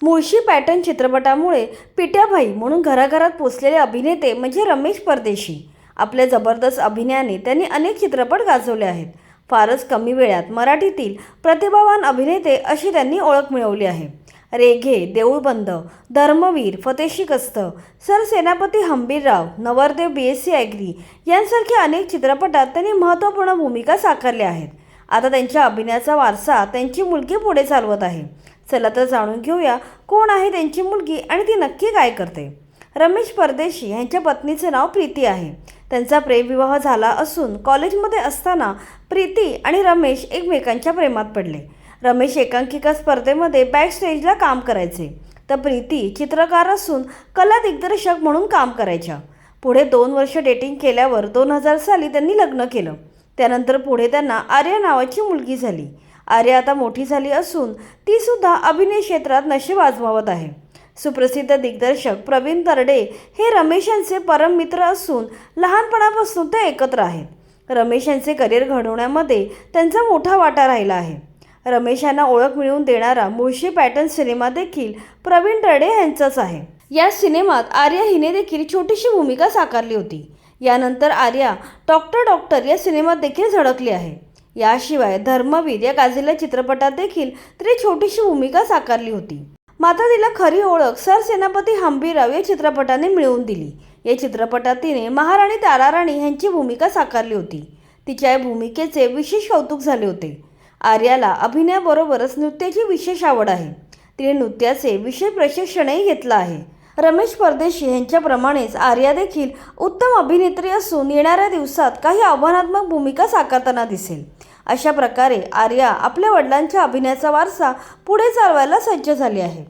Mulshi pattern चित्रपटामुळे पिट्याभाई म्हणून घराघरात पोचलेले अभिनेते म्हणजे रमेश परदेशी। आपल्या जबरदस्त अभिनयाने त्यांनी अनेक चित्रपट गाजवले आहेत। फारच कमी वेळात मराठीतील प्रतिभावान अभिनेते अशी त्यांनी ओळख मिळवली आहे। रेघे, देऊळ बंद, धर्मवीर, फतेशी कस्त, सरसेनापती हंबीरराव, नवरदेव, BSc ॲग्री यांसारख्या अनेक चित्रपटात त्यांनी महत्त्वपूर्ण भूमिका साकारल्या आहेत। आता त्यांच्या अभिनयाचा वारसा त्यांची मुलगी पुढे चालवत आहे। चला तर जाणून घेऊया कोण आहे त्यांची मुलगी आणि ती नक्की काय करते। रमेश परदेशी यांच्या पत्नीचे नाव प्रीती आहे। त्यांचा प्रेमविवाह झाला असून कॉलेजमध्ये असताना प्रीती आणि रमेश एकमेकांच्या प्रेमात पडले। रमेश एकांकिका स्पर्धेमध्ये बॅक स्टेजला काम करायचे, तर प्रीती चित्रकार असून कला दिग्दर्शक म्हणून काम करायच्या। पुढे 2 वर्ष डेटिंग केल्यावर 2000 साली त्यांनी लग्न केलं। त्यानंतर पुढे त्यांना आर्या नावाची मुलगी झाली। आर्या आता मोठी झाली असून ती सुद्धा अभिनय क्षेत्रात नशीब आजमावत आहे। सुप्रसिद्ध दिग्दर्शक प्रवीण तरडे हे रमेश यांचे परम मित्र असून लहानपणापासून ते एकत्र आहेत। रमेश यांचे करिअर घडवण्यामध्ये त्यांचा मोठा वाटा राहिला आहे। रमेश यांना ओळख मिळवून देणारा मुळशी पॅटर्न सिनेमा देखील प्रवीण तरडे यांचाच आहे। या सिनेमात आर्या हिने देखील छोटीशी भूमिका साकारली होती। यानंतर आर्या डॉक्टर या सिनेमात देखील झळकली आहे। याशिवाय धर्मवीर या गाजलेल्या चित्रपटात देखील तिने छोटीशी भूमिका साकारली होती। मात्र तिला खरी ओळख सरसेनापती हंबीरराव या चित्रपटाने मिळवून दिली। या चित्रपटात तिने महाराणी ताराराणी यांची भूमिका साकारली होती। तिच्या या भूमिकेचे विशेष कौतुक झाले होते। आर्याला अभिनयाबरोबरच नृत्याची विशेष आवड आहे। तिने नृत्याचे विशेष प्रशिक्षणही घेतलं आहे। रमेश परदेशी यांच्याप्रमाणेच आर्या देखील उत्तम अभिनेत्री असून येणाऱ्या दिवसात काही आव्हानात्मक भूमिका साकारताना दिसेल। अशा प्रकारे आर्या आपल्या वडिलांच्या अभिनयाचा वारसा पुढे चालवायला सज्ज झाली आहे।